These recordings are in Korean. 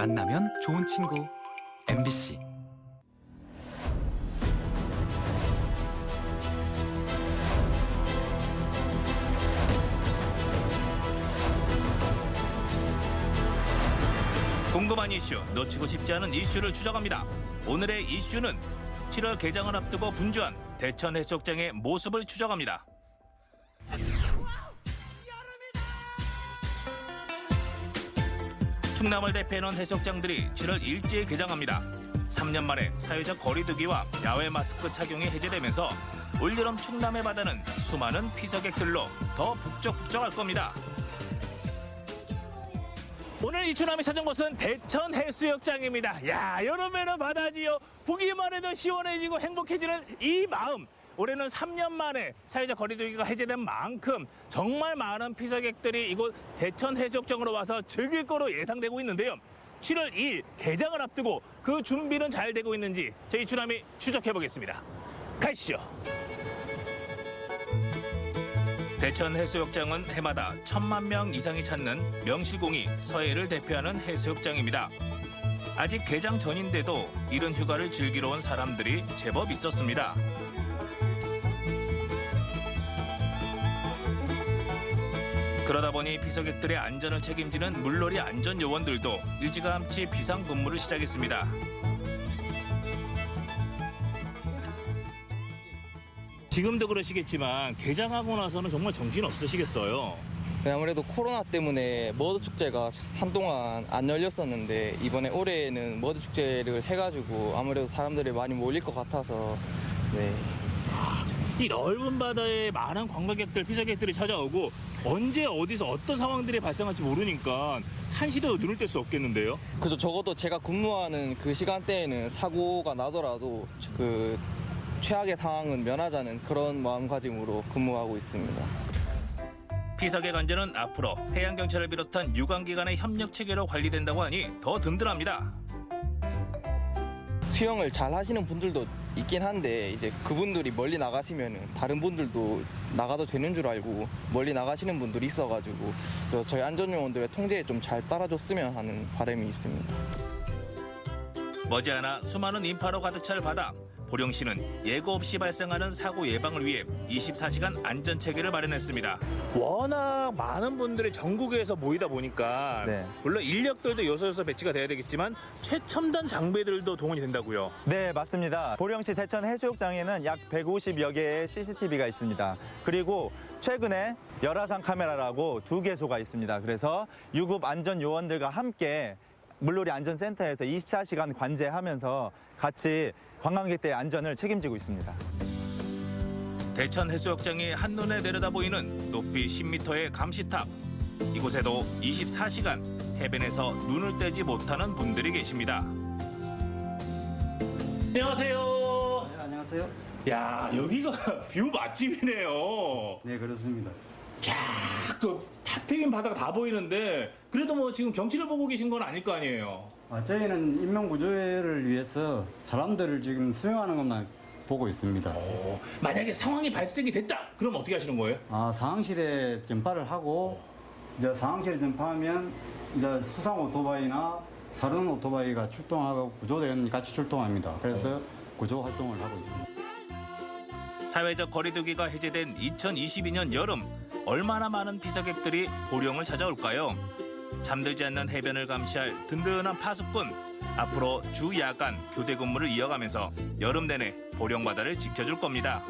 만나면 좋은 친구 MBC. 궁금한 이슈, 놓치고 싶지 않은 이슈를 추적합니다. 오늘의 이슈는 7월 개장을 앞두고 분주한 대천 해수욕장의 모습을 추적합니다. 충남을 대표하는 해수욕장들이 7월 일제에 개장합니다. 3년 만에 사회적 거리두기와 야외 마스크 착용이 해제되면서 올여름 충남의 바다는 수많은 피서객들로 더 북적북적할 겁니다. 오늘 이추남이 찾은 곳은 대천 해수욕장입니다. 야, 여름에는 바다지요. 보기만 해도 시원해지고 행복해지는 이 마음. 올해는 3년 만에 사회적 거리두기가 해제된 만큼 정말 많은 피서객들이 이곳 대천 해수욕장으로 와서 즐길 거로 예상되고 있는데요. 7월 2일 개장을 앞두고 그 준비는 잘 되고 있는지 저희 이추남이 추적해 보겠습니다. 가시죠. 대천 해수욕장은 해마다 1,000만 명 이상이 찾는 명실공히 서해를 대표하는 해수욕장입니다. 아직 개장 전인데도 이른 휴가를 즐기러 온 사람들이 제법 있었습니다. 그러다 보니 피서객들의 안전을 책임지는 물놀이 안전요원들도 일찌감치 비상근무를 시작했습니다. 지금도 그러시겠지만 개장하고 나서는 정말 정신 없으시겠어요. 아무래도 코로나 때문에 머드 축제가 한동안 안 열렸었는데 이번에 올해는 머드 축제를 해가지고 아무래도 사람들이 많이 몰릴 것 같아서 네. 이 넓은 바다에 많은 관광객들, 피서객들이 찾아오고 언제 어디서 어떤 상황들이 발생할지 모르니까 한시도 눈을 뗄 수 없겠는데요. 그죠. 적어도 제가 근무하는 그 시간대에는 사고가 나더라도 그 최악의 상황은 면하자는 그런 마음가짐으로 근무하고 있습니다. 피서객 안전은 앞으로 해양경찰을 비롯한 유관기관의 협력 체계로 관리된다고 하니 더 든든합니다. 수영을 잘 하시는 분들도 있긴 한데 이제 그분들이 멀리 나가시면은 다른 분들도 나가도 되는 줄 알고 멀리 나가시는 분들이 있어가지고 그래서 저희 안전요원들의 통제에 좀 잘 따라줬으면 하는 바람이 있습니다. 머지않아 수많은 인파로 가득 찰 바다. 보령시는 예고 없이 발생하는 사고 예방을 위해 24시간 안전체계를 마련했습니다. 워낙 많은 분들이 전국에서 모이다 보니까 물론 인력들도 요소요소 배치가 돼야 되겠지만 최첨단 장비들도 동원이 된다고요. 네, 맞습니다. 보령시 대천 해수욕장에는 약 150여 개의 CCTV가 있습니다. 그리고 최근에 열화상 카메라라고 2개소가 있습니다. 그래서 유급 안전요원들과 함께 물놀이 안전센터에서 24시간 관제하면서 같이 관광객들의 안전을 책임지고 있습니다. 대천 해수욕장이 한눈에 내려다 보이는 높이 10m의 감시탑. 이곳에도 24시간 해변에서 눈을 떼지 못하는 분들이 계십니다. 안녕하세요. 네, 안녕하세요. 야, 여기가 뷰 맛집이네요. 네, 그렇습니다. 야, 탁 트인 바다가 다 보이는데 그래도 뭐 지금 경치를 보고 계신 건 아닐 거 아니에요. 저희는 인명구조를 위해서 사람들을 지금 수용하는 것만 보고 있습니다. 만약에 상황이 발생이 됐다, 그럼 어떻게 하시는 거예요? 상황실에 전파를 하고 이제 상황실에 전파하면 이제 수상 오토바이나 사륜 오토바이가 출동하고 구조대원 같이 출동합니다. 그래서 구조 활동을 하고 있습니다. 사회적 거리두기가 해제된 2022년 여름, 얼마나 많은 피서객들이 보령을 찾아올까요? 잠들지 않는 해변을 감시할 든든한 파수꾼. 앞으로 주 야간 교대 근무를 이어가면서 여름 내내 보령 바다를 지켜줄 겁니다.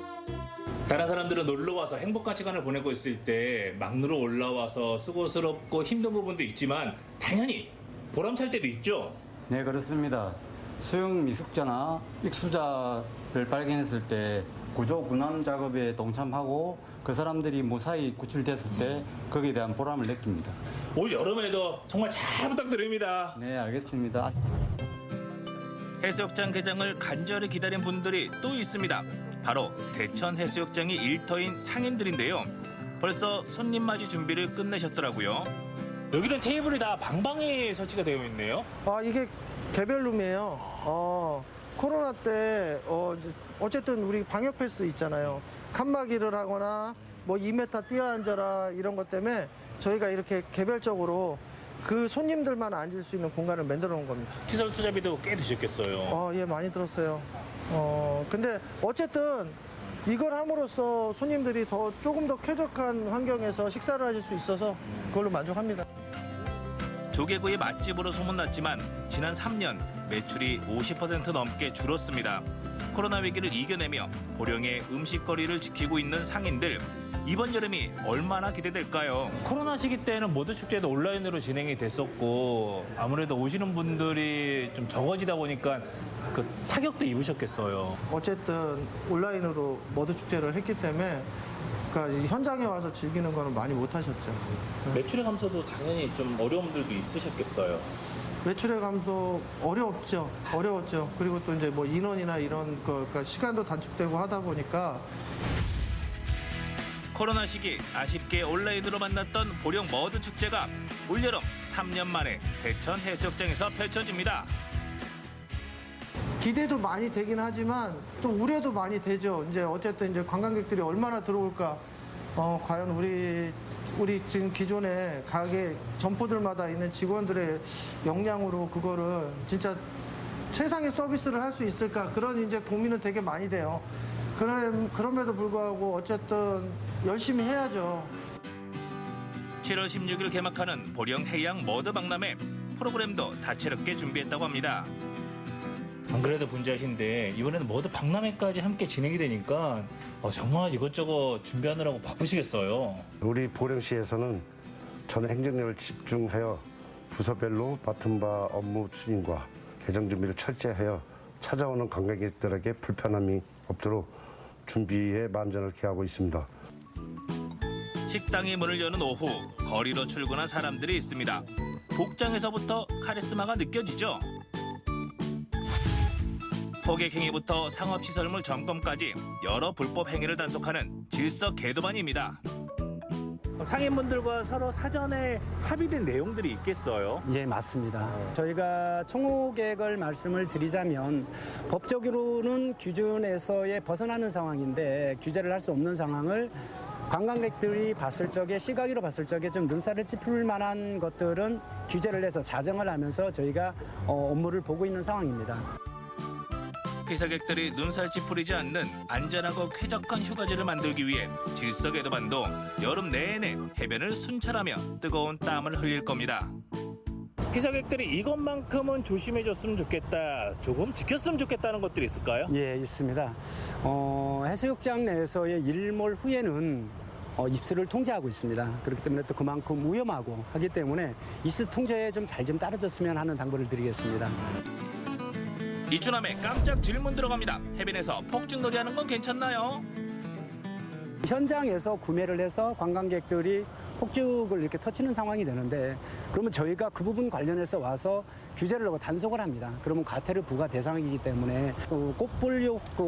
다른 사람들은 놀러 와서 행복한 시간을 보내고 있을 때 막루로 올라와서 수고스럽고 힘든 부분도 있지만 당연히 보람찰 때도 있죠. 네, 그렇습니다. 수영 미숙자나 익수자를 발견했을 때 구조 군환 작업에 동참하고 그 사람들이 무사히 구출됐을 때 거기에 대한 보람을 느낍니다. 올 여름에도 정말 잘 부탁드립니다. 네, 알겠습니다. 해수욕장 개장을 간절히 기다린 분들이 또 있습니다. 바로 대천 해수욕장의 일터인 상인들인데요. 벌써 손님 맞이 준비를 끝내셨더라고요. 여기는 테이블이 다 방방이 설치가 되어 있네요. 이게 개별룸이에요. 코로나 때 어쨌든 우리 방역 패스 있잖아요. 칸막이를 하거나 뭐 2m 뛰어앉아라 이런 것 때문에 저희가 이렇게 개별적으로 그 손님들만 앉을 수 있는 공간을 만들어 놓은 겁니다. 시설 투자비도 꽤 드셨겠어요. 예, 많이 들었어요. 근데 어쨌든 이걸 함으로써 손님들이 조금 더 쾌적한 환경에서 식사를 하실 수 있어서 그걸로 만족합니다. 조개구이 맛집으로 소문났지만 지난 3년 매출이 50% 넘게 줄었습니다. 코로나 위기를 이겨내며 보령의 음식거리를 지키고 있는 상인들. 이번 여름이 얼마나 기대될까요? 코로나 시기 때는 모두 축제도 온라인으로 진행이 됐었고 아무래도 오시는 분들이 좀 적어지다 보니까 그 타격도 입으셨겠어요. 어쨌든 온라인으로 머드 축제를 했기 때문에 그러니까 이 현장에 와서 즐기는 거는 많이 못 하셨죠. 매출의 감소도 당연히 좀 어려움들도 있으셨겠어요. 매출의 감소 어려웠죠. 그리고 또 이제 뭐 인원이나 이런 거, 그러니까 시간도 단축되고 하다 보니까 코로나 시기 아쉽게 온라인으로 만났던 보령 머드 축제가 올여름 3년 만에 대천 해수욕장에서 펼쳐집니다. 기대도 많이 되긴 하지만 또 우려도 많이 되죠. 이제 어쨌든 이제 관광객들이 얼마나 들어올까? 과연 우리 지금 기존의 가게 점포들마다 있는 직원들의 역량으로 그거를 진짜 최상의 서비스를 할 수 있을까? 그런 이제 고민은 되게 많이 돼요. 그럼에도 불구하고 어쨌든 열심히 해야죠. 7월 16일 개막하는 보령 해양 머드 박람회 프로그램도 다채롭게 준비했다고 합니다. 안 그래도 분주하신데 이번에는 모두 박람회까지 함께 진행이 되니까 정말 이것저것 준비하느라고 바쁘시겠어요. 우리 보령시에서는 전 행정력을 집중하여 부서별로 맡은 바 업무 추진과 개정 준비를 철저하여 찾아오는 관광객들에게 불편함이 없도록 준비에 만전을 기하고 있습니다. 식당이 문을 여는 오후 거리로 출근한 사람들이 있습니다. 복장에서부터 카리스마가 느껴지죠. 포객 행위부터 상업시설물 점검까지 여러 불법 행위를 단속하는 질서 계도반입니다. 상인분들과 서로 사전에 합의된 내용들이 있겠어요. 예, 맞습니다. 저희가 총후 계획을 말씀을 드리자면 법적으로는 규준에서의 벗어나는 상황인데 규제를 할 수 없는 상황을 관광객들이 봤을 적에 시각으로 봤을 적에 좀 눈살을 찌푸릴 만한 것들은 규제를 해서 자정을 하면서 저희가 업무를 보고 있는 상황입니다. 피서객들이 눈살 찌푸리지 않는 안전하고 쾌적한 휴가지를 만들기 위해 질서 계도반도 여름 내내 해변을 순찰하며 뜨거운 땀을 흘릴 겁니다. 피서객들이 이것만큼은 조심해줬으면 좋겠다, 조금 지켰으면 좋겠다는 것들이 있을까요? 예, 있습니다. 해수욕장 내에서의 일몰 후에는 입수를 통제하고 있습니다. 그렇기 때문에 또 그만큼 위험하고 하기 때문에 입수 통제에 좀 잘 좀 따라줬으면 하는 당부를 드리겠습니다. 이춘함에 깜짝 질문 들어갑니다. 해변에서 폭죽놀이 하는 건 괜찮나요? 현장에서 구매를 해서 관광객들이 폭죽을 이렇게 터치는 상황이 되는데 그러면 저희가 그 부분 관련해서 와서 규제를 하고 단속을 합니다. 그러면 과태료 부과 대상이기 때문에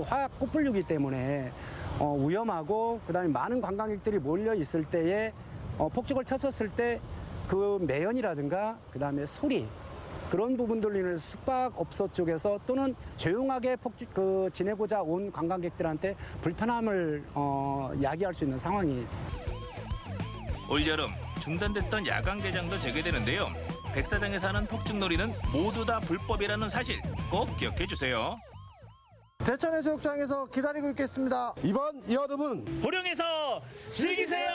화학 꽃불류이기 때문에 위험하고 그다음에 많은 관광객들이 몰려 있을 때에 폭죽을 쳤었을 때 그 매연이라든가 그다음에 소리 그런 부분들로 인해서 숙박업소 쪽에서 또는 조용하게 지내고자 온 관광객들한테 불편함을 야기할 수 있는 상황이. 올여름 중단됐던 야간 개장도 재개되는데요. 백사장에서 하는 폭죽놀이는 모두 다 불법이라는 사실 꼭 기억해 주세요. 대천해수욕장에서 기다리고 있겠습니다. 이번 여름은 보령에서 즐기세요.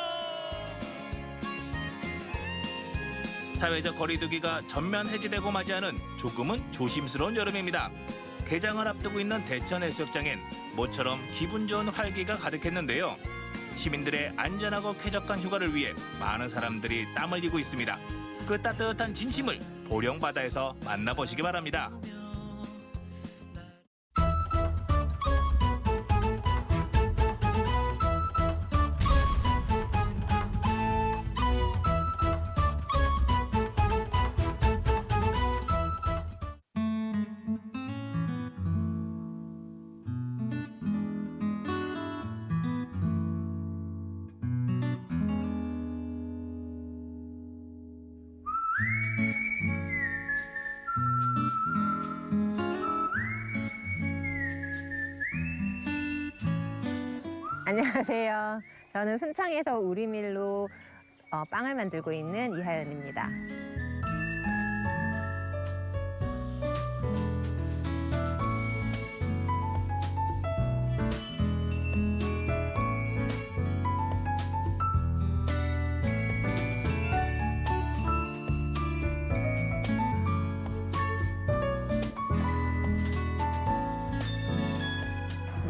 사회적 거리두기가 전면 해제되고 맞이하는 조금은 조심스러운 여름입니다. 개장을 앞두고 있는 대천해수욕장엔 모처럼 기분 좋은 활기가 가득했는데요. 시민들의 안전하고 쾌적한 휴가를 위해 많은 사람들이 땀을 흘리고 있습니다. 그 따뜻한 진심을 보령 바다에서 만나보시기 바랍니다. 안녕하세요. 저는 순창에서 우리밀로 빵을 만들고 있는 이하연입니다.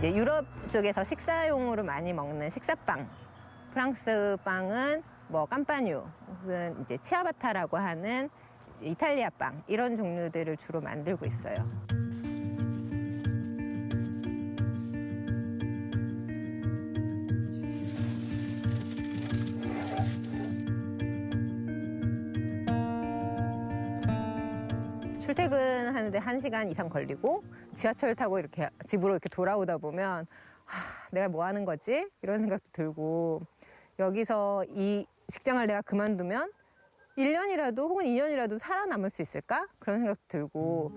이제 유럽 쪽에서 식사용으로 많이 먹는 식사빵. 프랑스 빵은 뭐 깜파뉴, 혹은 이제 치아바타라고 하는 이탈리아 빵 이런 종류들을 주로 만들고 있어요. 출퇴근하는데 1시간 이상 걸리고 지하철 타고 이렇게 집으로 이렇게 돌아오다 보면 내가 뭐 하는 거지? 이런 생각도 들고 여기서 이 직장을 내가 그만두면 1년이라도 혹은 2년이라도 살아남을 수 있을까? 그런 생각도 들고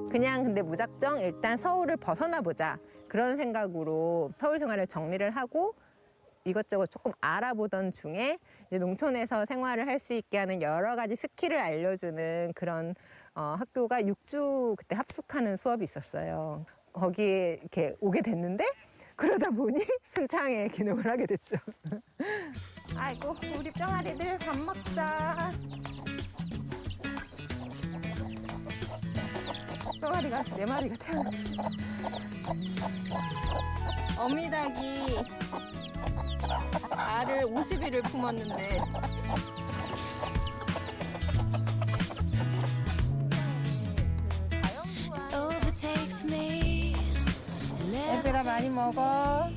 그냥 근데 무작정 일단 서울을 벗어나 보자 그런 생각으로 서울 생활을 정리를 하고 이것저것 조금 알아보던 중에 이제 농촌에서 생활을 할 수 있게 하는 여러 가지 스킬을 알려주는 그런 학교가 6주 그때 합숙하는 수업이 있었어요. 거기에 이렇게 오게 됐는데 그러다 보니 순창에 기능을 하게 됐죠. 아이고 우리 뿅아리들 밥 먹자. 뿅아리가 4마리가 태어났네. 어미닭이 알을 50일을 품었는데 얘들아 많이 먹어.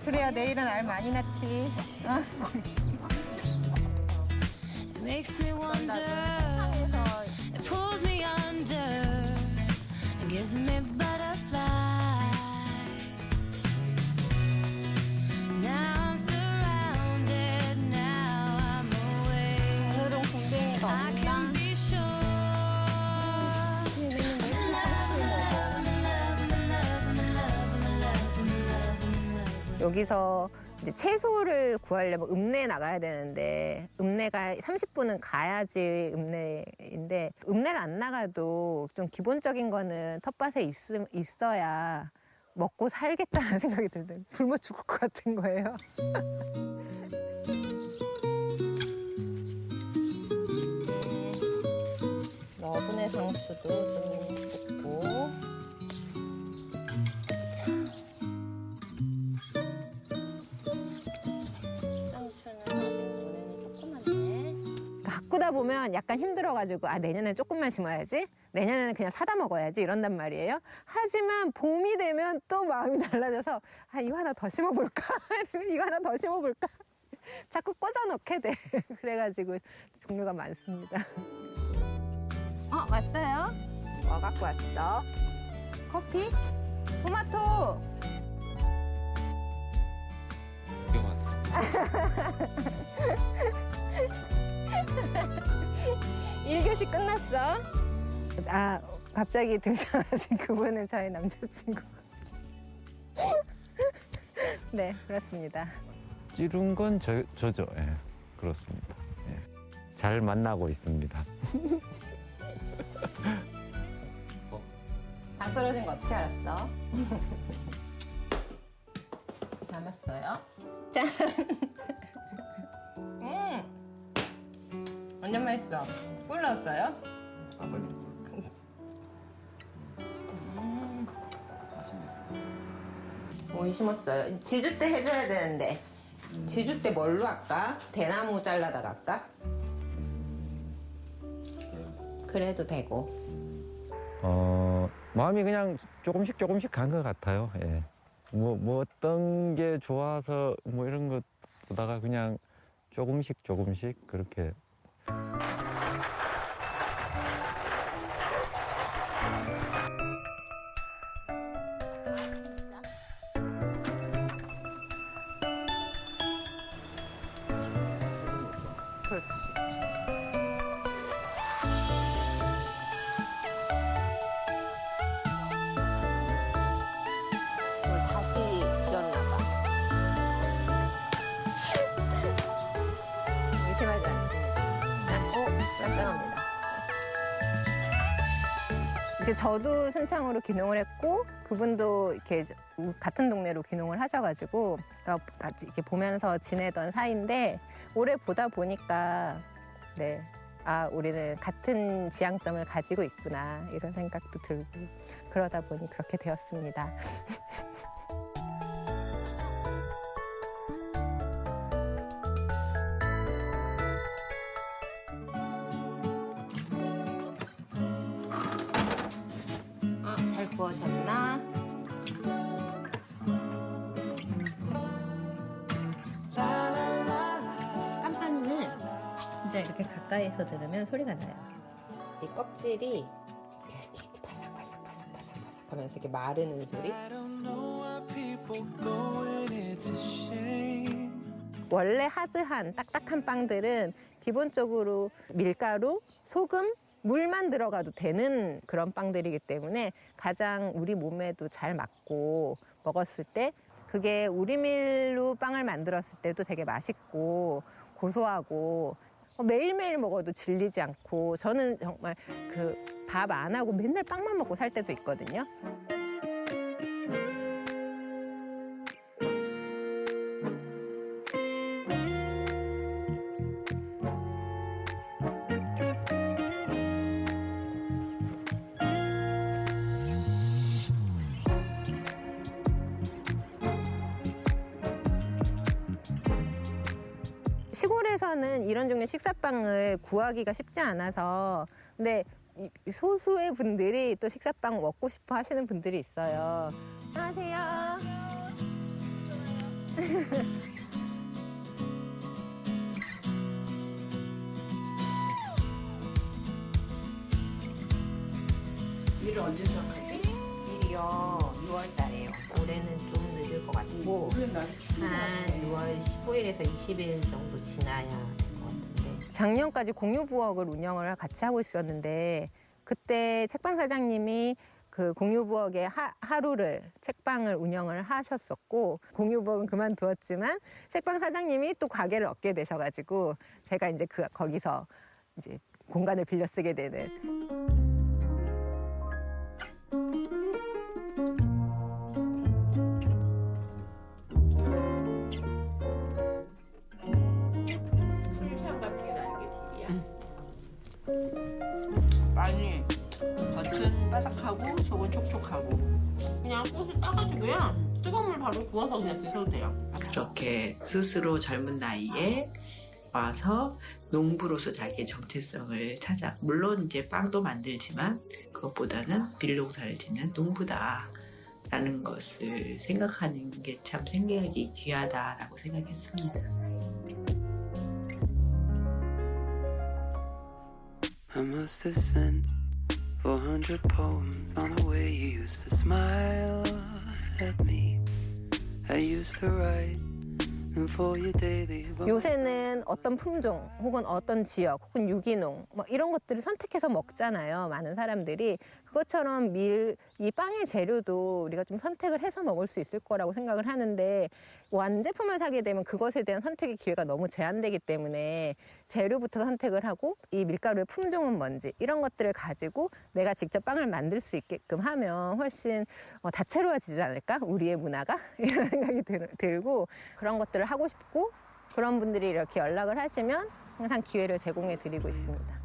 그래야 내일은 알 많이 낳지. Makes me wonder, it pulls me under, it gives me butterflies. Now I'm surrounded, now I'm away. 오늘은 공댕이가 I 없나? can be sure. 여기서 이제 채소를 구하려면 읍내에 나가야 되는데 읍내가 30분은 가야지 읍내인데 읍내를 안 나가도 좀 기본적인 거는 텃밭에 있어야 먹고 살겠다는 생각이 들더라고요. 굶어 죽을 것 같은 거예요. 너분의 상추도 좀 붓고 가꾸다 보면 약간 힘들어가지고 내년엔 조금만 심어야지 내년에는 그냥 사다 먹어야지 이런단 말이에요. 하지만 봄이 되면 또 마음이 달라져서 이거 하나 더 심어볼까 이거 하나 더 심어볼까 자꾸 꽂아 넣게 돼. 그래가지고 종류가 많습니다. 왔어요? 뭐 갖고 왔어? 커피? 토마토! 1교시 끝났어. 갑자기 등장하신 그분은 저희 남자친구. 네, 그렇습니다. 찌른 건 저죠. 예, 그렇습니다. 예. 잘 만나고 있습니다. 당 떨어진 거 어떻게 알았어? 남았어요. 짠! 완전 맛있어. 꿀 넣었어요? 아버님 맛있네요. 오이 심었어요. 지주 때 해줘야 되는데 지주 때 뭘로 할까? 대나무 잘라다가 할까? 그래도 되고. 마음이 그냥 조금씩 간 것 같아요. 예. 뭐 어떤 게 좋아서 뭐 이런 것보다가 그냥 조금씩 그렇게. 그렇지. 뭘 다시 지었나 봐. 의심하지 않습니다. 짠짠합니다. 저도 순창으로 귀농을 했고 그분도 이렇게 같은 동네로 귀농을 하셔가지고 같이 이렇게 보면서 지내던 사이인데 오래 보다 보니까 네, 아 우리는 같은 지향점을 가지고 있구나 이런 생각도 들고 그러다 보니 그렇게 되었습니다. 잘 구워졌나? 깜빵은 진짜 이렇게 가까이서 들으면 소리가 나요. 이 껍질이 이렇게 바삭바삭 하면서 이렇게 마르는 소리. 원래 하드한 딱딱한 빵들은 기본적으로 밀가루, 소금, 물만 들어가도 되는 그런 빵들이기 때문에 가장 우리 몸에도 잘 맞고 먹었을 때 그게 우리밀로 빵을 만들었을 때도 되게 맛있고 고소하고 매일매일 먹어도 질리지 않고 저는 정말 그 밥 안 하고 맨날 빵만 먹고 살 때도 있거든요. 시골에서는 이런 종류의 식사빵을 구하기가 쉽지 않아서 근데 소수의 분들이 또 식사빵 먹고 싶어 하시는 분들이 있어요. 안녕하세요. 일을 언제 시작하지? 일이요 6월 달에요. 올해는 좀 늦을 것 같고 한 6월 15일에서 20일 정도 지나야 될 것 같은데 작년까지 공유부엌을 운영을 같이 하고 있었는데 그때 책방 사장님이 그 공유부엌의 하루를 책방을 운영을 하셨었고 공유부엌은 그만두었지만 책방 사장님이 또 가게를 얻게 되셔가지고 제가 이제 거기서 이제 공간을 빌려 쓰게 되는. 술향 같은 게 나는 게 딜이야. 많이 겉은 바삭하고 속은 촉촉하고 그냥 꽃을 따가지고요 뜨거운 물 바로 부어서 그냥 드셔도 돼요. 그렇게 스스로 젊은 나이에 와서 농부로서 자기의 정체성을 찾아 물론 이제 빵도 만들지만 그것보다는 밀농사를 짓는 농부다라는 것을 생각하는 게 참 생각이 귀하다라고 생각했습니다. I must have sent 400 poems on the way you used to smile at me. I used to write them for you daily. 요새는 어떤 품종 혹은 어떤 지역 혹은 유기농 뭐 이런 것들을 선택해서 먹잖아요. 많은 사람들이 그것처럼 이 빵의 재료도 우리가 좀 선택을 해서 먹을 수 있을 거라고 생각을 하는데 완제품을 사게 되면 그것에 대한 선택의 기회가 너무 제한되기 때문에 재료부터 선택을 하고 이 밀가루의 품종은 뭔지 이런 것들을 가지고 내가 직접 빵을 만들 수 있게끔 하면 훨씬 다채로워지지 않을까? 우리의 문화가? 이런 생각이 들고 그런 것들을 하고 싶고 그런 분들이 이렇게 연락을 하시면 항상 기회를 제공해 드리고 있습니다.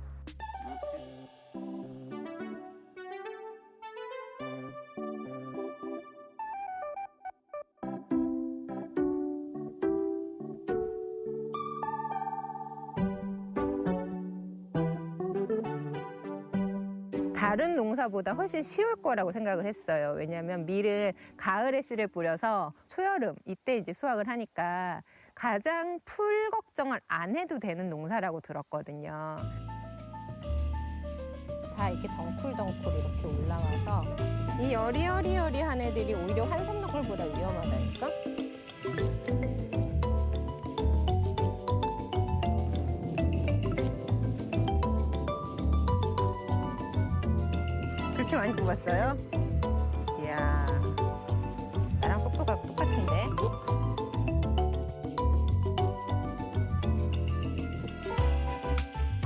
다른 농사보다 훨씬 쉬울 거라고 생각을 했어요. 왜냐하면 밀은 가을에 씨를 뿌려서 초여름 이때 이제 수확을 하니까 가장 풀 걱정을 안 해도 되는 농사라고 들었거든요. 다 이렇게 덩쿨덩쿨 이렇게 올라와서 이 여리여리한 애들이 오히려 환삼덩쿨보다 위험하다니까? 그렇게 많이 뽑았어요? 이야, 나랑 속도가 똑같은데?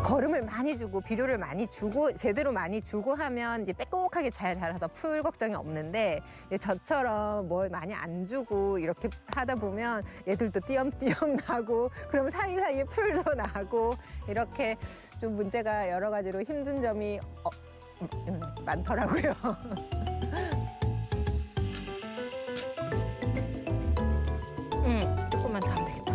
거름을 많이 주고 비료를 많이 주고 제대로 많이 주고 하면 이제 빼곡하게 잘 자라서 풀 걱정이 없는데 이제 저처럼 뭘 많이 안 주고 이렇게 하다 보면 얘들도 띄엄띄엄 나고 그러면 사이사이에 풀도 나고 이렇게 좀 문제가 여러 가지로 힘든 점이 많더라고요. 조금만 더 하면 되겠다.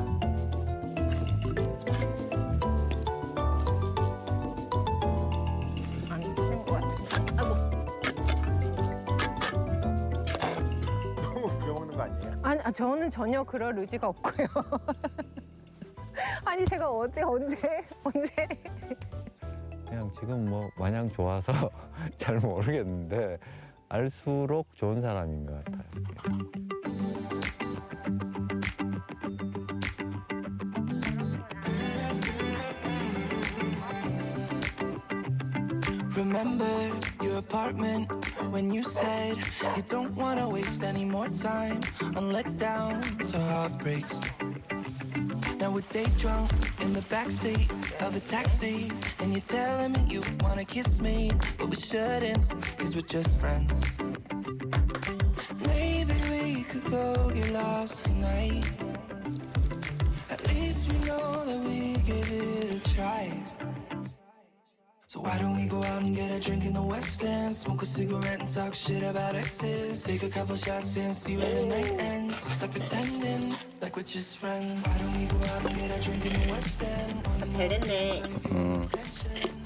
안 되는 것 같은데. 아이고. 너무 부려먹는 거 아니에요? 아니, 저는 전혀 그럴 의지가 없고요. 아니, 제가 언제? 그냥 지금 뭐 마냥 좋아서 잘 모르겠는데 알수록 좋은 사람인 것 같아요. Remember your apartment when you said you don't want to waste any more time on letdowns or heartbreaks. Now we're day drunk in the backseat of a taxi, and you're telling me you want to kiss me, but we shouldn't, cause we're just friends. Maybe we could go get lost tonight. At least we know that we give it a try. So why don't we go out and get a drink in the West End, smoke a cigarette and talk shit about exes, take a couple shots and see where the night ends. Stop pretending like we're just friends. Why don't we go out and get a drink in the West End? 잘 됐네.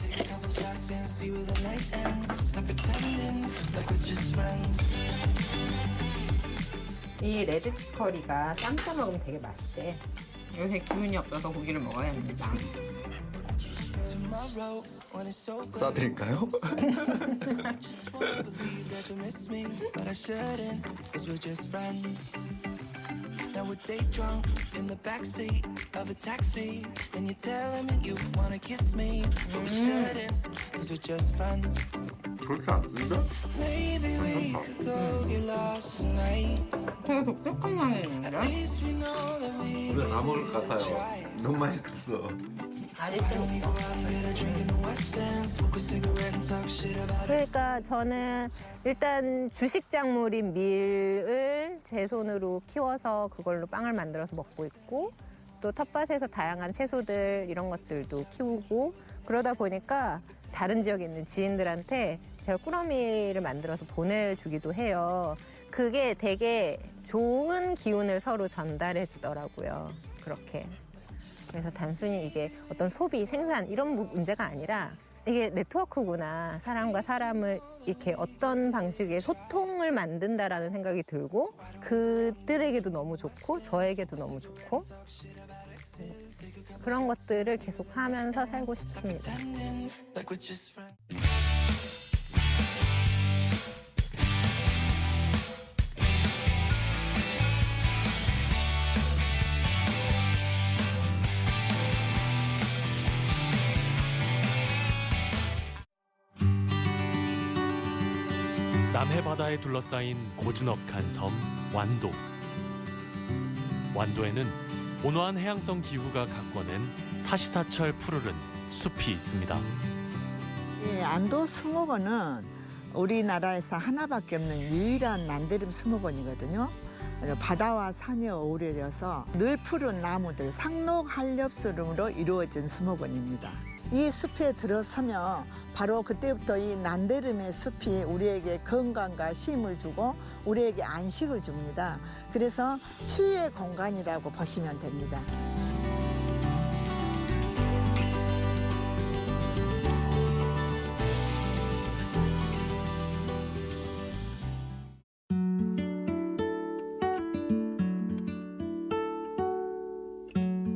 Take a couple shots and see where the night ends. Stop pretending like we're just friends. 이 레드 치커리가 쌈싸 먹으면 되게 맛있대. 요새 기운이 없어서 고기를 먹어야 합니다. 싸드릴까요? Now we're day drunk in the backseat of a taxi, and you're telling me you wanna kiss me, but we shouldn't, cause we're just friends. 그렇게 안 쓴다? Maybe we could go get lost tonight. 되게 독특한 향이 있는데? At least we know that we 우리가 다 먹을 것 같아요. 너무 맛있었어. 그러니까 저는 일단 주식작물인 밀을 제 손으로 키워서 그걸로 빵을 만들어서 먹고 있고 또 텃밭에서 다양한 채소들 이런 것들도 키우고 그러다 보니까 다른 지역에 있는 지인들한테 제가 꾸러미를 만들어서 보내주기도 해요. 그게 되게 좋은 기운을 서로 전달해 주더라고요. 그렇게. 그래서 단순히 이게 어떤 소비, 생산 이런 문제가 아니라 이게 네트워크구나. 사람과 사람을 이렇게 어떤 방식의 소통을 만든다라는 생각이 들고 그들에게도 너무 좋고 저에게도 너무 좋고 그런 것들을 계속 하면서 살고 싶습니다. 남해 바다에 둘러싸인 고즈넉한 섬 완도. 완도에는 온화한 해양성 기후가 가꿔낸 사시사철 푸르른 숲이 있습니다. 이 안도 수목원은 우리나라에서 하나밖에 없는 유일한 난데름 수목원이거든요. 바다와 산이 어우러져서 늘 푸른 나무들, 상록한렵수름으로 이루어진 수목원입니다. 이 숲에 들어서면 바로 그때부터 이 난데름의 숲이 우리에게 건강과 쉼을 주고 우리에게 안식을 줍니다. 그래서 치유의 공간이라고 보시면 됩니다.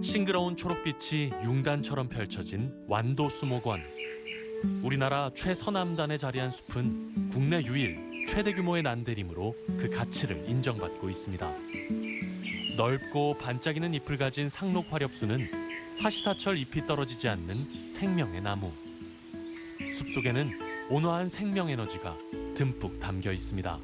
싱그러운 초록빛이 융단처럼 펼쳐진 완도 수목원. 우리나라 최서남단에 자리한 숲은 국내 유일 최대 규모의 난데림으로 그 가치를 인정받고 있습니다. 넓고 반짝이는 잎을 가진 상록화렵수는 사시사철 잎이 떨어지지 않는 생명의 나무. 숲속에는 온화한 생명에너지가 듬뿍 담겨 있습니다.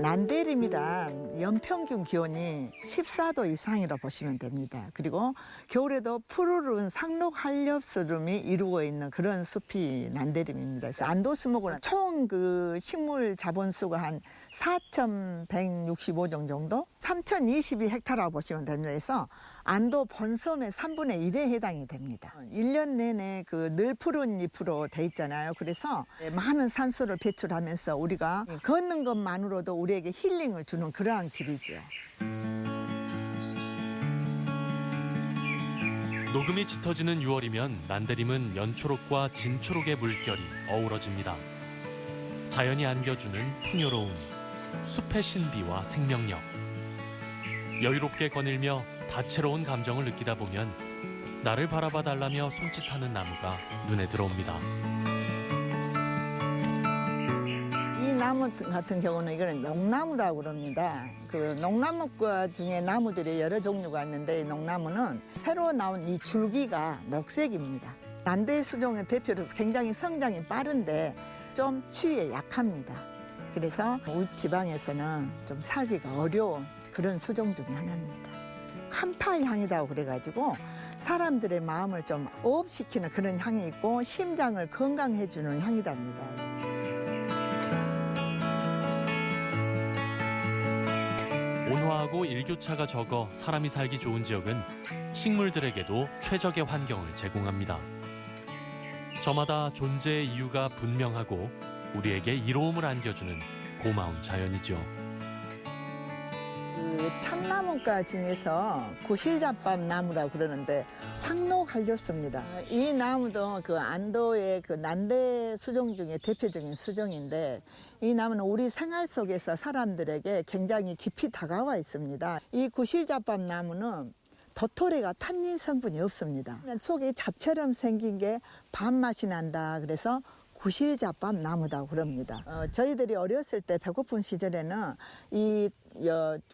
난데림이란 연평균 기온이 14도 이상이라 보시면 됩니다. 그리고 겨울에도 푸르른 상록 한렵수름이 이루어 있는 그런 숲이 난데림입니다. 그래서 안도수목원은 총 그 식물 자본수가 한 4,165종 정도, 3,022헥타라고 보시면 됩니다. 그래서 안도 본섬의 3분의 1에 해당이 됩니다. 1년 내내 그 늘 푸른 잎으로 돼 있잖아요. 그래서 많은 산소를 배출하면서 우리가 걷는 것만으로도 우리에게 힐링을 주는 그러한 길이죠. 녹음이 짙어지는 6월이면 난데림은 연초록과 진초록의 물결이 어우러집니다. 자연이 안겨주는 풍요로움, 숲의 신비와 생명력. 여유롭게 거닐며 다채로운 감정을 느끼다 보면 나를 바라봐 달라며 손짓하는 나무가 눈에 들어옵니다. 이 나무 같은 경우는 이거는 농나무라고 그럽니다. 그 농나무과 중에 나무들이 여러 종류가 있는데 이 농나무는 새로 나온 이 줄기가 녹색입니다. 난대 수종의 대표로서 굉장히 성장이 빠른데 좀 추위에 약합니다. 그래서 우리 지방에서는 좀 살기가 어려운 그런 수종 중에 하나입니다. 캄파 향이라고 그래가지고 사람들의 마음을 좀 호흡시키는 그런 향이 있고 심장을 건강해주는 향이랍니다. 온화하고 일교차가 적어 사람이 살기 좋은 지역은 식물들에게도 최적의 환경을 제공합니다. 저마다 존재의 이유가 분명하고 우리에게 이로움을 안겨주는 고마운 자연이죠. 그 참나무가 중에서 구실잡밥 나무라고 그러는데 상록한렵수입니다. 이 나무도 그 안도의 그 난대 수종 중에 대표적인 수종인데 이 나무는 우리 생활 속에서 사람들에게 굉장히 깊이 다가와 있습니다. 이 구실잡밥 나무는 도토리가 탄닌 성분이 없습니다. 속이 잣처럼 생긴 게 밥맛이 난다. 그래서 구실잡밥 나무라고 그럽니다. 저희들이 어렸을 때 배고픈 시절에는 이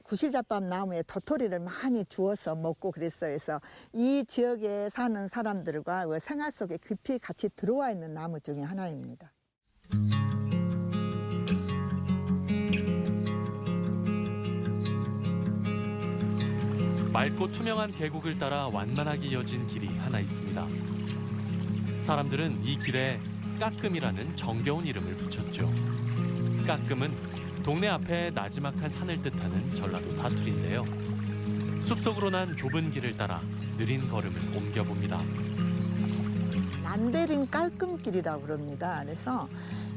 구실잡밥 나무에 도토리를 많이 주워서 먹고 그랬어요. 그래서 이 지역에 사는 사람들과 생활 속에 깊이 같이 들어와 있는 나무 중에 하나입니다. 맑고 투명한 계곡을 따라 완만하게 이어진 길이 하나 있습니다. 사람들은 이 길에 까끔이라는 정겨운 이름을 붙였죠. 까끔은 동네 앞에 나지막한 산을 뜻하는 전라도 사투리인데요. 숲속으로 난 좁은 길을 따라 느린 걸음을 옮겨봅니다. 난데림 깔끔길이라고 그럽니다. 그래서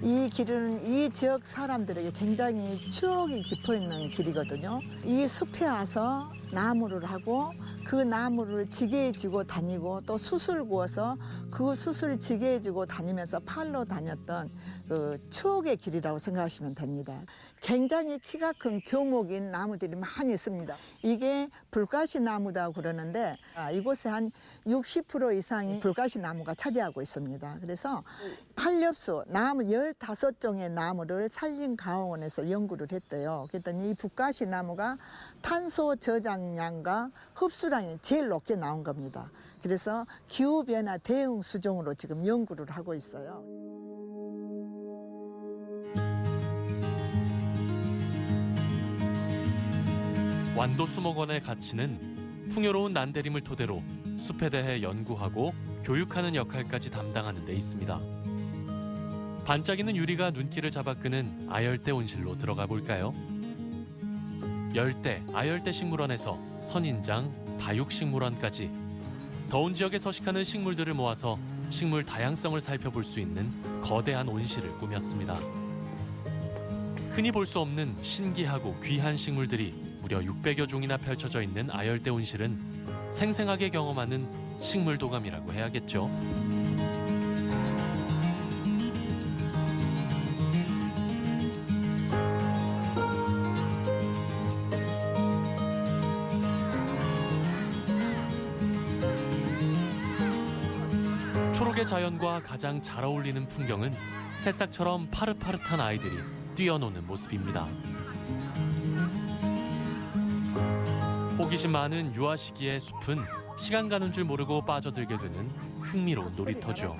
이 길은 이 지역 사람들에게 굉장히 추억이 깊어 있는 길이거든요. 이 숲에 와서 나무를 하고 그 나무를 지게에 지고 다니고 또 숯을 구워서 그 숯을 지게에 지고 다니면서 팔로 다녔던 그 추억의 길이라고 생각하시면 됩니다. 굉장히 키가 큰 교목인 나무들이 많이 있습니다. 이게 불가시 나무라고 그러는데 이곳에 한 60% 이상이 불가시 나무가 차지하고 있습니다. 그래서 한렵수 나무 15종의 나무를 산림가공원에서 연구를 했대요. 그랬더니 이 불가시 나무가 탄소 저장량과 흡수량이 제일 높게 나온 겁니다. 그래서 기후변화 대응 수종으로 지금 연구를 하고 있어요. 완도수목원의 가치는 풍요로운 난데림을 토대로 숲에 대해 연구하고 교육하는 역할까지 담당하는 데 있습니다. 반짝이는 유리가 눈길을 잡아 끄는 아열대 온실로 들어가 볼까요? 열대, 아열대 식물원에서 선인장, 다육식물원까지 더운 지역에 서식하는 식물들을 모아서 식물 다양성을 살펴볼 수 있는 거대한 온실을 꾸몄습니다. 흔히 볼 수 없는 신기하고 귀한 식물들이 무려 600여 종이나 펼쳐져 있는 아열대 온실은 생생하게 경험하는 식물도감이라고 해야겠죠. 초록의 자연과 가장 잘 어울리는 풍경은 새싹처럼 파릇파릇한 아이들이 뛰어노는 모습입니다. 호기심 많은 유아 시기의 숲은 시간 가는 줄 모르고 빠져들게 되는 흥미로운 놀이터죠.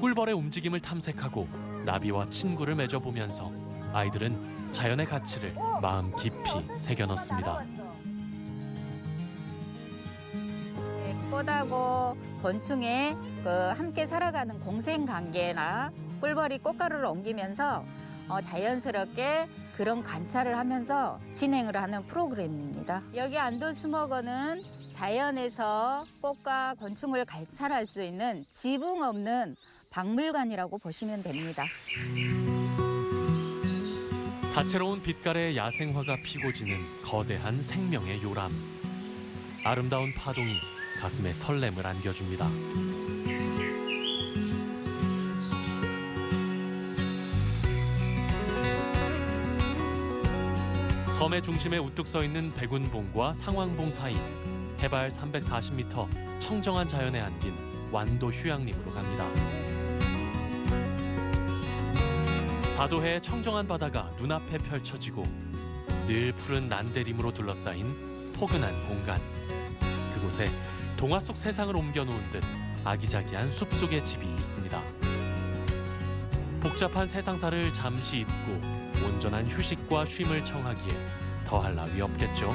꿀벌의 움직임을 탐색하고 나비와 친구를 맺어보면서 아이들은 자연의 가치를 마음 깊이 새겨 넣습니다. 꽃하고 곤충의 함께 살아가는 공생관계나 꿀벌이 꽃가루를 옮기면서 자연스럽게 그런 관찰을 하면서 진행을 하는 프로그램입니다. 여기 안도수목원은 자연에서 꽃과 곤충을 관찰할 수 있는 지붕 없는 박물관이라고 보시면 됩니다. 다채로운 빛깔의 야생화가 피고 지는 거대한 생명의 요람. 아름다운 파동이 가슴에 설렘을 안겨줍니다. 섬의 중심에 우뚝 서 있는 백운봉과 상왕봉 사이 해발 340m 청정한 자연에 안긴 완도 휴양림으로 갑니다. 다도해의 청정한 바다가 눈앞에 펼쳐지고 늘 푸른 난대림으로 둘러싸인 포근한 공간. 그곳에 동화 속 세상을 옮겨놓은 듯 아기자기한 숲속의 집이 있습니다. 복잡한 세상사를 잠시 잊고 온전한 휴식과 쉼을 청하기에 더할 나위 없겠죠.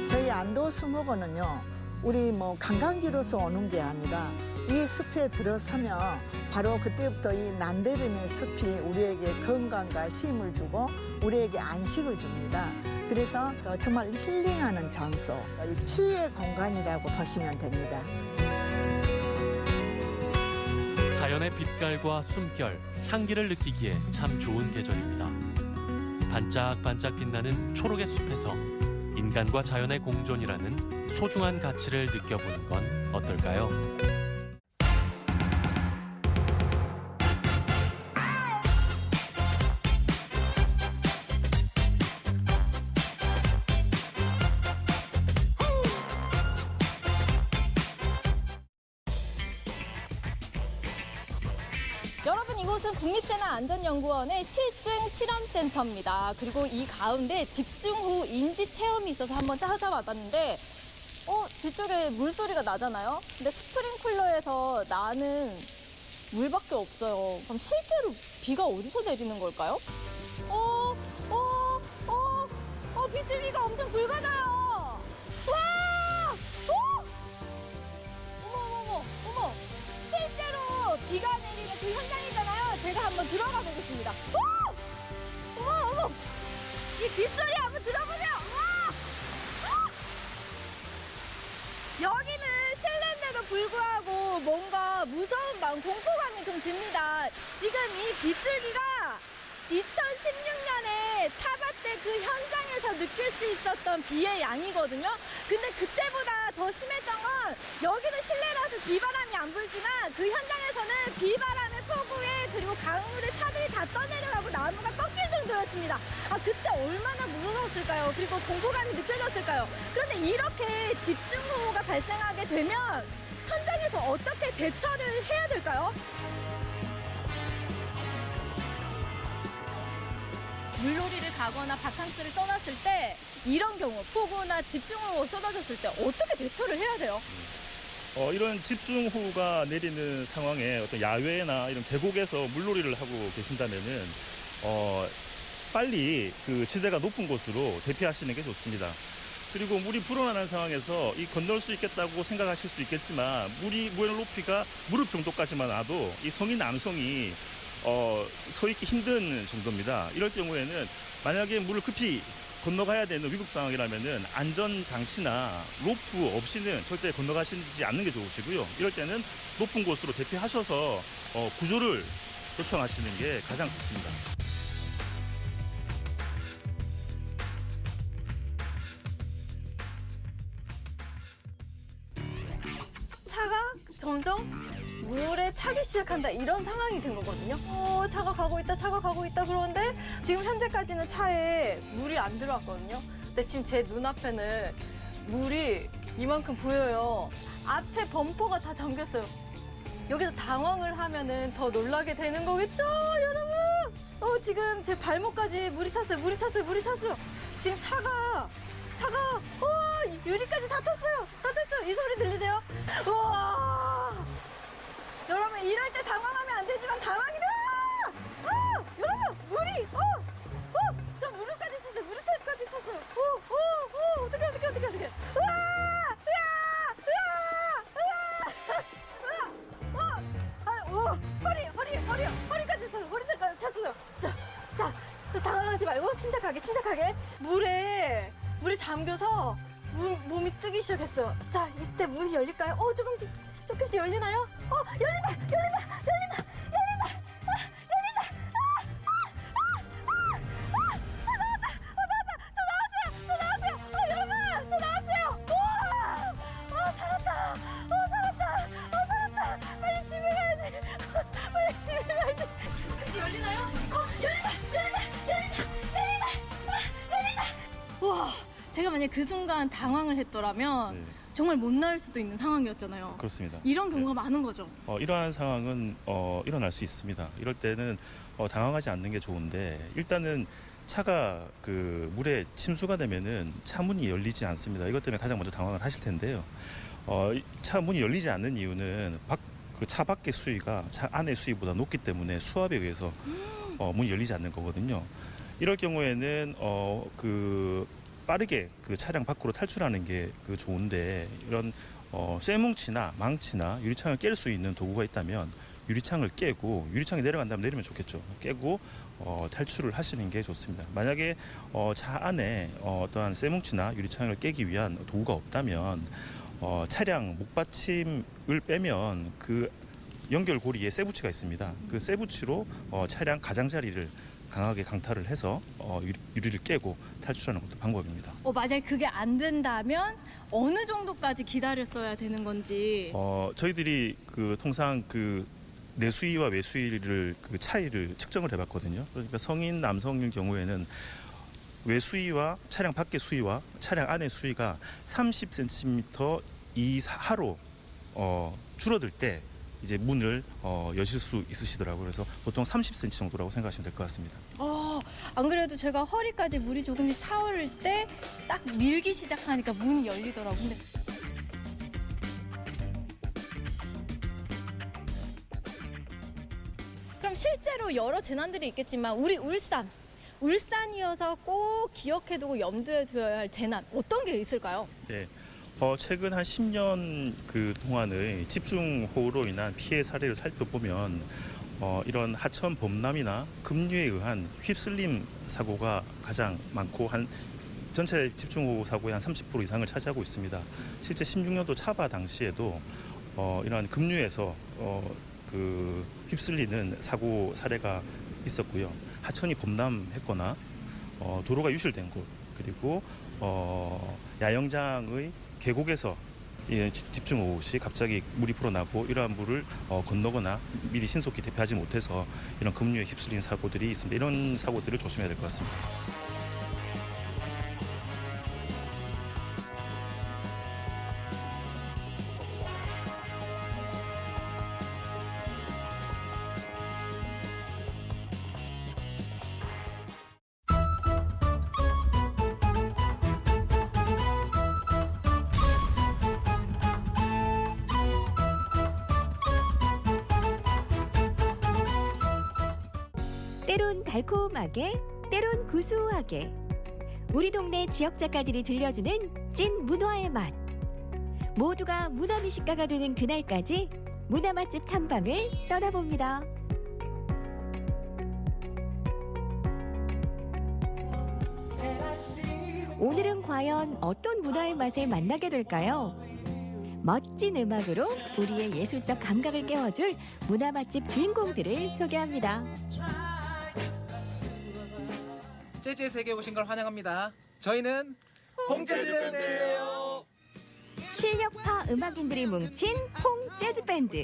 저희 안도수목원은요, 우리 관광지로서 오는 게 아니라 이 숲에 들어서면 바로 그때부터 이 난데름의 숲이 우리에게 건강과 쉼을 주고 우리에게 안식을 줍니다. 그래서 정말 힐링하는 장소, 치유의 공간이라고 보시면 됩니다. 자연의 빛깔과 숨결, 향기를 느끼기에 참 좋은 계절입니다. 반짝반짝 빛나는 초록의 숲에서 인간과 자연의 공존이라는 소중한 가치를 느껴보는 건 어떨까요? 여러분, 이곳은 국립재난안전연구원의 실증 실험센터입니다. 그리고 이 가운데 집중호우 인지 체험이 있어서 한번 찾아와봤는데 뒤쪽에 물소리가 나잖아요. 근데 스프링클러에서 나는 물밖에 없어요. 그럼 실제로 비가 어디서 내리는 걸까요? 빗줄기가 엄청 굵어져요. 와! 어머! 실제로 비가 내리는 그 현장이잖아요. 제가 한번 들어가 보겠습니다. 어머! 이 빗소리 한번 들어보세요. 여기는 실내인데도 불구하고 뭔가 무서운 마음, 공포감이 좀 듭니다. 지금 이 빗줄기가 2016년에 차밭대 그 현장에서 느낄 수 있었던 비의 양이거든요. 근데 그때보다 더 심했던 건 여기는 실내라서 비바람이 안 불지만 그 현장에서는 비바람의 폭우에 그리고 강물에 차들이 다 떠내려가고 나무가 꺾일 정도였습니다. 그때 얼마나 무서웠을까요? 그리고 공포감이 느껴졌을까요? 그런데 이렇게 집중호우가 발생하게 되면 현장에서 어떻게 대처를 해야 될까요? 물놀이를 가거나 바캉스를 떠났을 때 이런 경우 폭우나 집중호우가 쏟아졌을 때 어떻게 대처를 해야 돼요? 이런 집중호우가 내리는 상황에 어떤 야외나 이런 계곡에서 물놀이를 하고 계신다면은 빨리 그 지대가 높은 곳으로 대피하시는 게 좋습니다. 그리고 물이 불어나는 상황에서 이 건널 수 있겠다고 생각하실 수 있겠지만 물의 높이가 무릎 정도까지만 와도 이 성인 남성이 서 있기 힘든 정도입니다. 이럴 경우에는 만약에 물을 급히 건너가야 되는 위급 상황이라면은 안전장치나 로프 없이는 절대 건너가시지 않는 게 좋으시고요. 이럴 때는 높은 곳으로 대피하셔서 구조를 요청하시는 게 가장 좋습니다. 차가 점점 물에 차기 시작한다 이런 상황이 된 거거든요. 차가 가고 있다 그러는데 지금 현재까지는 차에 물이 안 들어왔거든요. 근데 지금 제 눈앞에는 물이 이만큼 보여요. 앞에 범퍼가 다 잠겼어요. 여기서 당황을 하면은 더 놀라게 되는 거겠죠, 여러분? 지금 제 발목까지 물이 찼어요. 지금 차가 유리까지 다 찼어요. 이 소리 들리세요? 우와! 여러분, 이럴 때 당황하면 안 되지만 당황이 돼요! 침착하게. 물에 잠겨서 몸이 뜨기 시작했어요. 자, 이때 문이 열릴까요? 조금씩 열리나요? 열린다. 와, 제가 만약 그 순간 당황을 했더라면 정말 못 나올 수도 있는 상황이었잖아요. 그렇습니다. 이런 경우가 많은 거죠. 이러한 상황은 일어날 수 있습니다. 이럴 때는 당황하지 않는 게 좋은데 일단은 차가 그 물에 침수가 되면은 차 문이 열리지 않습니다. 이것 때문에 가장 먼저 당황을 하실 텐데요. 차 문이 열리지 않는 이유는 그 차 밖의 수위가 차 안의 수위보다 높기 때문에 수압에 의해서 문이 열리지 않는 거거든요. 이럴 경우에는 빠르게 그 차량 밖으로 탈출하는 게 좋은데 이런 쇠뭉치나 망치나 유리창을 깰 수 있는 도구가 있다면 유리창을 깨고 유리창이 내려간다면 내리면 좋겠죠. 깨고 탈출을 하시는 게 좋습니다. 만약에 차 안에 어떠한 쇠뭉치나 유리창을 깨기 위한 도구가 없다면 차량 목받침을 빼면 그 연결고리에 쇠붙이가 있습니다. 그 쇠붙이로 차량 가장자리를 강하게 강타를 해서 유리를 깨고 탈출하는 것도 방법입니다. 만약에 그게 안 된다면 어느 정도까지 기다렸어야 되는 건지. 저희들이 통상 내수위와 외수위를 차이를 측정을 해봤거든요. 그러니까 성인 남성일 경우에는 외수위와 차량 밖의 수위와 차량 안의 수위가 30cm 이하로 줄어들 때 이제 문을 여실 수 있으시더라고요. 그래서 보통 30cm 정도라고 생각하시면 될 것 같습니다. 안 그래도 제가 허리까지 물이 조금씩 차오를 때 딱 밀기 시작하니까 문이 열리더라고요. 근데 그럼 실제로 여러 재난들이 있겠지만 우리 울산이어서 꼭 기억해두고 염두에 두어야 할 재난 어떤 게 있을까요? 네. 최근 한 10년 동안의 집중호우로 인한 피해 사례를 살펴보면 이런 하천 범람이나 급류에 의한 휩쓸림 사고가 가장 많고 전체 집중호우 사고의 한 30% 이상을 차지하고 있습니다. 실제 16년도 차바 당시에도 이러한 급류에서 휩쓸리는 사고 사례가 있었고요. 하천이 범람했거나 도로가 유실된 곳 그리고 야영장의 계곡에서 집중호우 시 갑자기 물이 불어나고 이러한 물을 건너거나 미리 신속히 대피하지 못해서 이런 급류에 휩쓸린 사고들이 있습니다. 이런 사고들을 조심해야 될 것 같습니다. 때론 달콤하게, 때론 구수하게 우리 동네 지역 작가들이 들려주는 찐 문화의 맛. 모두가 문화 미식가가 되는 그날까지 문화 맛집 탐방을 떠나봅니다. 오늘은 과연 어떤 문화의 맛을 만나게 될까요? 멋진 음악으로 우리의 예술적 감각을 깨워줄 문화 맛집 주인공들을 소개합니다. 재즈의 세계에 오신 걸 환영합니다. 저희는 홍재즈밴드예요. 실력파 음악인들이 뭉친 홍재즈밴드.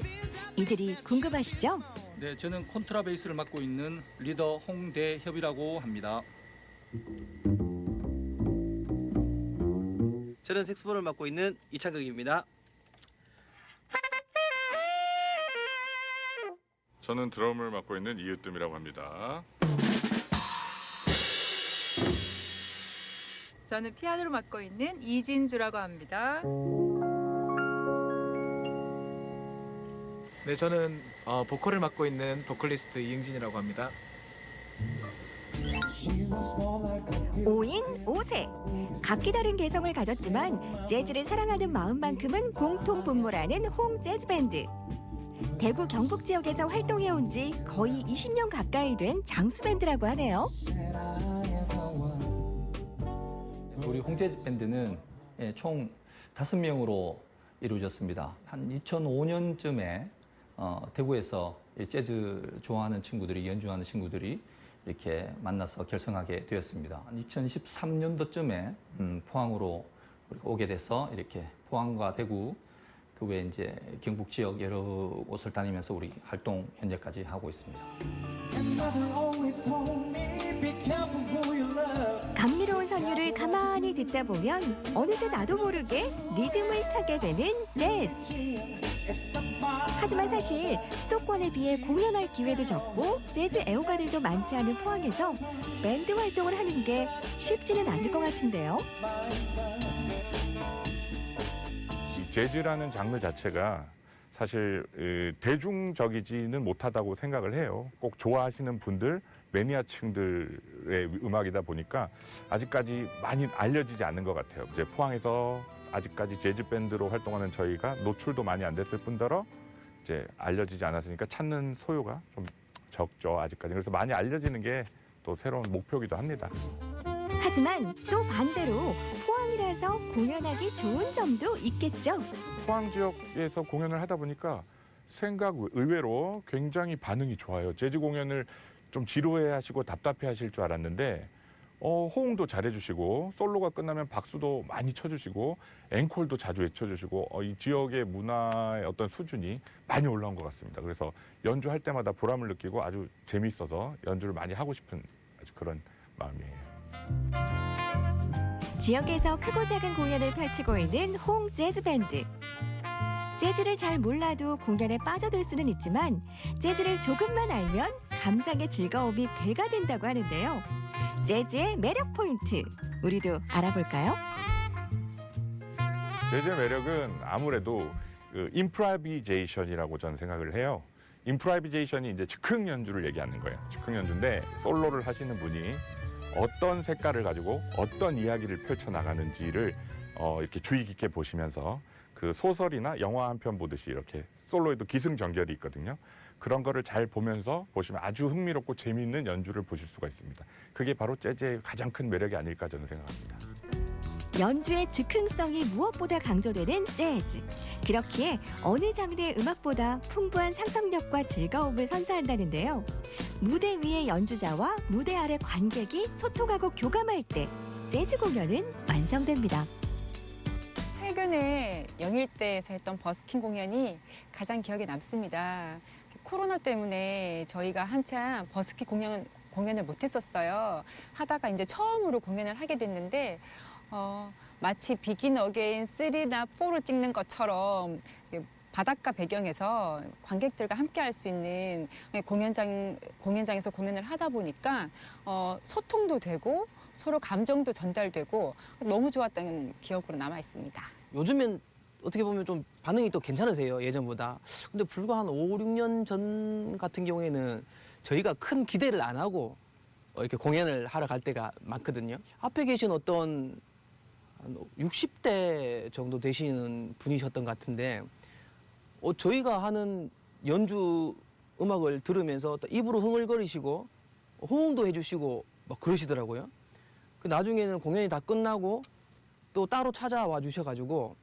이들이 궁금하시죠? 네, 저는 콘트라베이스를 맡고 있는 리더 홍대협이라고 합니다. 저는 색소폰을 맡고 있는 이창극입니다. 저는 드럼을 맡고 있는 이으뜸이라고 합니다. 저는 피아노를 맡고 있는 이진주라고 합니다. 네, 저는 보컬을 맡고 있는 보컬리스트 이응진이라고 합니다. 5인 5색. 각기 다른 개성을 가졌지만 재즈를 사랑하는 마음만큼은 공통 분모라는 홍재즈밴드. 대구 경북 지역에서 활동해온 지 거의 20년 가까이 된 장수밴드라고 하네요. 우리 홍재즈 밴드는 총 5명으로 이루어졌습니다. 한 2005년쯤에 대구에서 재즈 좋아하는 친구들이, 연주하는 친구들이 이렇게 만나서 결성하게 되었습니다. 2013년도쯤에 포항으로 우리가 오게 돼서 이렇게 포항과 대구 그 외에 이제 경북 지역 여러 곳을 다니면서 우리 활동 현재까지 하고 있습니다. 감미로운 선율을 가만히 듣다 보면 어느새 나도 모르게 리듬을 타게 되는 재즈. 하지만 사실 수도권에 비해 공연할 기회도 적고 재즈 애호가들도 많지 않은 포항에서 밴드 활동을 하는 게 쉽지는 않을 것 같은데요. 이 재즈라는 장르 자체가 사실 대중적이지는 못하다고 생각을 해요. 꼭 좋아하시는 분들, 매니아층들의 음악이다 보니까 아직까지 많이 알려지지 않는 것 같아요. 이제 포항에서 아직까지 재즈 밴드로 활동하는 저희가 노출도 많이 안 됐을 뿐더러 이제 알려지지 않았으니까 찾는 소요가 좀 적죠, 아직까지. 그래서 많이 알려지는 게 또 새로운 목표이기도 합니다. 하지만 또 반대로 포항이라서 공연하기 좋은 점도 있겠죠. 포항 지역에서 공연을 하다 보니까 의외로 굉장히 반응이 좋아요. 재즈 공연을 좀 지루해 하시고 답답해 하실 줄 알았는데 호응도 잘해주시고 솔로가 끝나면 박수도 많이 쳐주시고 앵콜도 자주 외쳐주시고 이 지역의 문화의 어떤 수준이 많이 올라온 것 같습니다. 그래서 연주할 때마다 보람을 느끼고 아주 재미있어서 연주를 많이 하고 싶은 아주 그런 마음이에요. 지역에서 크고 작은 공연을 펼치고 있는 홍 재즈 밴드. 재즈를 잘 몰라도 공연에 빠져들 수는 있지만 재즈를 조금만 알면 감상의 즐거움이 배가 된다고 하는데요. 재즈의 매력 포인트, 우리도 알아볼까요? 재즈의 매력은 아무래도 임프로비제이션이라고 저는 생각을 해요. 임프로비제이션이 이제 즉흥 연주를 얘기하는 거예요. 즉흥 연주인데 솔로를 하시는 분이 어떤 색깔을 가지고 어떤 이야기를 펼쳐나가는지를 이렇게 주의 깊게 보시면서 그 소설이나 영화 한 편 보듯이 이렇게 솔로에도 기승전결이 있거든요. 그런 거를 잘 보면서 보시면 아주 흥미롭고 재미있는 연주를 보실 수가 있습니다. 그게 바로 재즈의 가장 큰 매력이 아닐까 저는 생각합니다. 연주의 즉흥성이 무엇보다 강조되는 재즈. 그렇기에 어느 장르의 음악보다 풍부한 상상력과 즐거움을 선사한다는데요. 무대 위의 연주자와 무대 아래 관객이 소통하고 교감할 때 재즈 공연은 완성됩니다. 최근에 영일대에서 했던 버스킹 공연이 가장 기억에 남습니다. 코로나 때문에 저희가 한참 버스킹 공연을 못했었어요. 하다가 이제 처음으로 공연을 하게 됐는데 마치 비긴 어게인 3나 4를 찍는 것처럼 바닷가 배경에서 관객들과 함께 할 수 있는 공연장에서 공연을 하다 보니까 소통도 되고 서로 감정도 전달되고 너무 좋았다는 기억으로 남아 있습니다. 요즘엔 어떻게 보면 좀 반응이 또 괜찮으세요, 예전보다. 근데 불과 한 5, 6년 전 같은 경우에는 저희가 큰 기대를 안 하고 이렇게 공연을 하러 갈 때가 많거든요. 앞에 계신 어떤 한 60대 정도 되시는 분이셨던 것 같은데 저희가 하는 연주 음악을 들으면서 또 입으로 흥얼거리시고 호응도 해주시고 막 그러시더라고요. 나중에는 공연이 다 끝나고 또 따로 찾아와 주셔가지고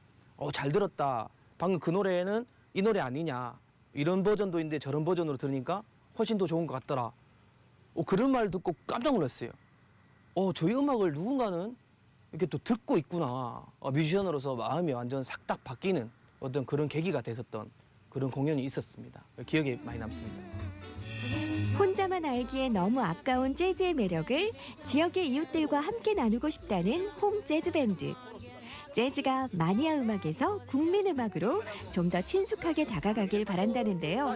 잘 들었다. 방금 그 노래는 이 노래 아니냐. 이런 버전도 있는데 저런 버전으로 들으니까 훨씬 더 좋은 것 같더라. 그런 말 듣고 깜짝 놀랐어요. 저희 음악을 누군가는 이렇게 또 듣고 있구나. 뮤지션으로서 마음이 완전 싹 다 바뀌는 어떤 그런 계기가 됐었던 그런 공연이 있었습니다. 기억에 많이 남습니다. 혼자만 알기에 너무 아까운 재즈의 매력을 지역의 이웃들과 함께 나누고 싶다는 홍 재즈 밴드. 재즈가 마니아 음악에서 국민 음악으로 좀 더 친숙하게 다가가길 바란다는데요.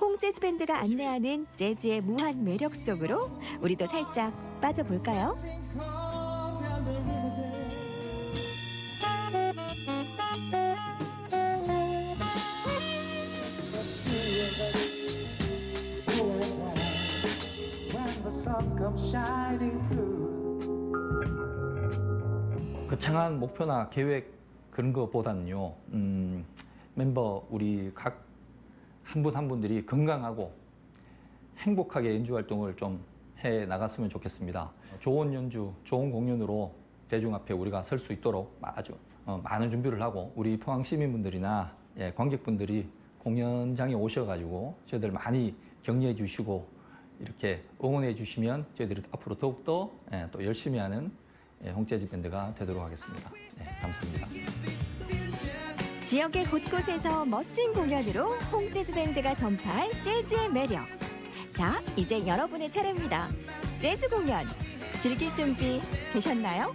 홍 재즈 밴드가 안내하는 재즈의 무한 매력 속으로 우리도 살짝 빠져볼까요? 거창한 목표나 계획 그런 거보다는요. 멤버 우리 각 한 분 한 분들이 건강하고 행복하게 연주 활동을 좀 해 나갔으면 좋겠습니다. 좋은 연주, 좋은 공연으로 대중 앞에 우리가 설 수 있도록 아주 많은 준비를 하고 우리 포항 시민분들이나 관객분들이 공연장에 오셔가지고 저희들 많이 격려해 주시고 이렇게 응원해 주시면 저희들이 앞으로 더욱더 또 열심히 하는 홍재즈 밴드가 되도록 하겠습니다. 감사합니다. 지역의 곳곳에서 멋진 공연으로 홍재즈 밴드가 전파할 재즈의 매력. 자, 이제 여러분의 차례입니다. 재즈 공연 즐길 준비 되셨나요?